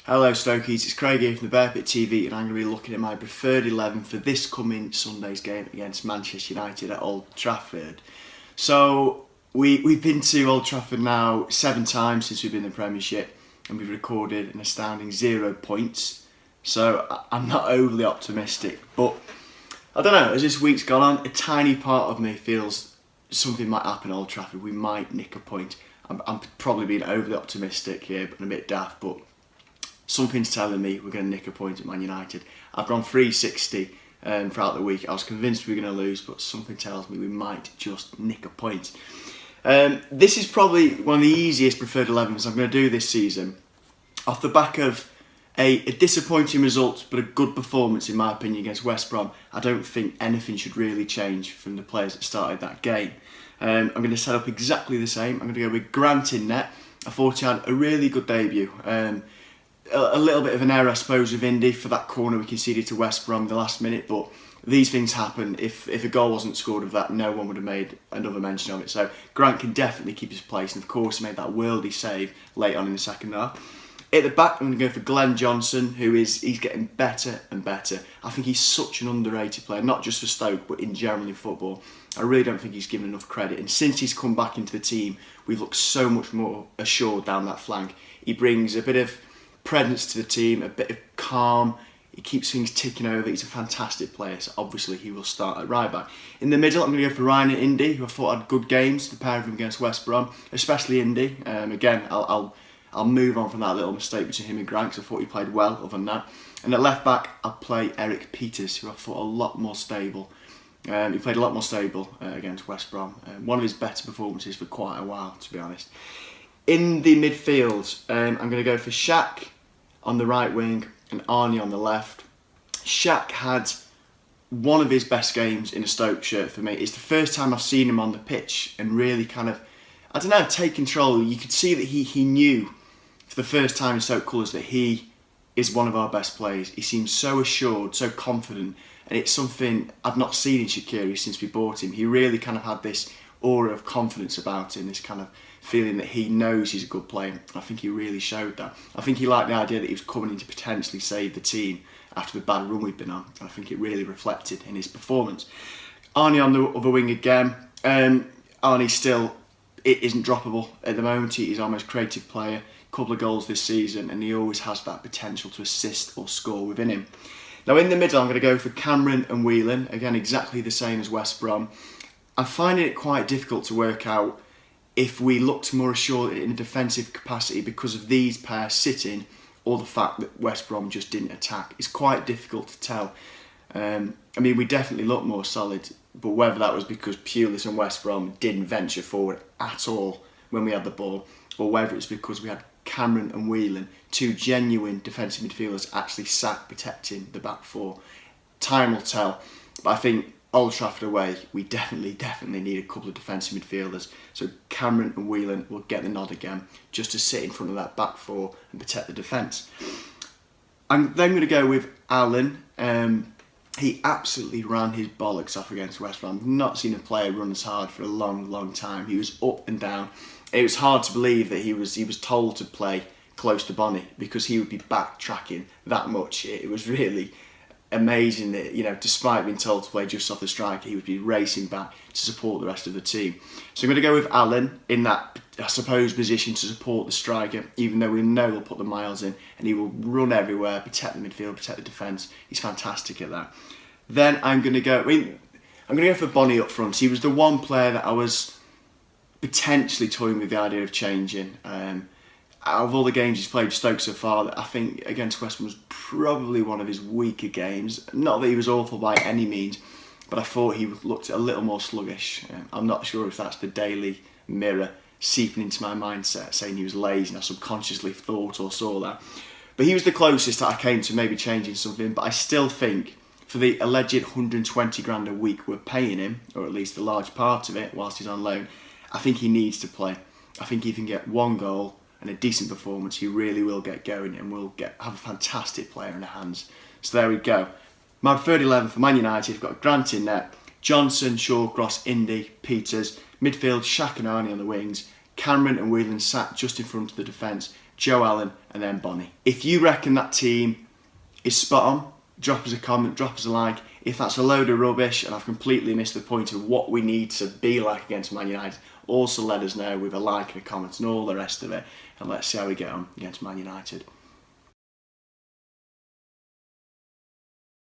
Hello Stokies, it's Craig here from the Bear Pit TV and I'm going to be looking at my preferred 11 for this coming Sunday's game against Manchester United at Old Trafford. So we've been to Old Trafford now 7 times since we've been in the Premiership and we've recorded an astounding 0 points. So I'm not overly optimistic, but I don't know, as this week's gone on, a tiny part of me feels something might happen at Old Trafford. We might nick a point. I'm probably being overly optimistic here and a bit daft, but something's telling me we're going to nick a point at Man United. I've gone 360 throughout the week. I was convinced we were going to lose, but something tells me we might just nick a point. This is probably one of the easiest preferred 11s I'm going to do this season. Off the back of a disappointing result, but a good performance in my opinion against West Brom, I don't think anything should really change from the players that started that game. I'm going to set up exactly the same. I'm going to go with Grant in net. I thought he had a really good debut. A little bit of an error, I suppose, with Indy for that corner we conceded to West Brom in the last minute, but these things happen. If a goal wasn't scored of that, no one would have made another mention of it. So Grant can definitely keep his place, and of course he made that worldy save late on in the second half. At the back, I'm going to go for Glenn Johnson, he's getting better and better. I think he's such an underrated player, not just for Stoke, but in general in football. I really don't think he's given enough credit, and since he's come back into the team, we've looked so much more assured down that flank. He brings a bit of presence to the team, a bit of calm. He keeps things ticking over. He's a fantastic player, so obviously he will start at right back. In the middle, I'm going to go for Ryan and Indy, who I thought had good games, the pair of them against West Brom, especially Indy. Again, I'll move on from that little mistake between him and Grant, because I thought he played well other than that. And at left back, I'll play Eric Peters, who I thought a lot more stable. He played a lot more stable against West Brom. One of his better performances for quite a while, to be honest. In the midfield, I'm going to go for Shaq on the right wing and Arnie on the left. Shaq had one of his best games in a Stoke shirt for me. It's the first time I've seen him on the pitch and really kind of, I don't know, take control. You could see that he knew for the first time in Stoke colours that he is one of our best players. He seems so assured, so confident, and it's something I've not seen in Shaqiri since we bought him. He really kind of had this aura of confidence about him, this kind of feeling that he knows he's a good player. I think he really showed that. I think he liked the idea that he was coming in to potentially save the team after the bad run we've been on. I think it really reflected in his performance. Arnie on the other wing again. Arnie still, it isn't droppable at the moment. He's our most creative player. Couple of goals this season, and he always has that potential to assist or score within him. Now in the middle, I'm going to go for Cameron and Whelan. Again, exactly the same as West Brom. I'm finding it quite difficult to work out if we looked more assured in a defensive capacity because of these pairs sitting, or the fact that West Brom just didn't attack. It's quite difficult to tell. I mean, we definitely looked more solid, but whether that was because Pulis and West Brom didn't venture forward at all when we had the ball, or whether it's because we had Cameron and Whelan, 2 genuine defensive midfielders, actually sat protecting the back four. Time will tell, but I think Old Trafford away, we definitely need a couple of defensive midfielders. So Cameron and Whelan will get the nod again, just to sit in front of that back four and protect the defence. I'm then going to go with Allen. He absolutely ran his bollocks off against West Brom. I've not seen a player run as hard for a long time. He was up and down. It was hard to believe that he was told to play close to Bonnie, because he would be backtracking that much. It was really amazing that, you know, despite being told to play just off the striker, he would be racing back to support the rest of the team. So I'm going to go with Allen in that, I suppose, position to support the striker, even though we know he'll put the miles in and he will run everywhere, protect the midfield, protect the defence. He's fantastic at that. Then I'm going to go for Bonnie up front. He was the one player that I was potentially toying with the idea of changing. Out of all the games he's played for Stoke so far, I think against West Brom was probably one of his weaker games. Not that he was awful by any means, but I thought he looked a little more sluggish. I'm not sure if that's the Daily Mirror seeping into my mindset, saying he was lazy, and I subconsciously thought or saw that. But he was the closest that I came to maybe changing something, but I still think for the alleged 120 grand a week we're paying him, or at least a large part of it whilst he's on loan, I think he needs to play. I think he can get one goal and a decent performance, he really will get going and will have a fantastic player in the hands. So there we go. My preferred 11 for Man United, I've got Grant in net, Johnson, Shawcross, Indy, Peters, midfield, Shaq and Arnie on the wings, Cameron and Whelan sat just in front of the defence, Joe Allen, and then Bonnie. If you reckon that team is spot on, drop us a comment, drop us a like. If that's a load of rubbish and I've completely missed the point of what we need to be like against Man United, also let us know with a like and a comment and all the rest of it, and let's see how we get on against Man United.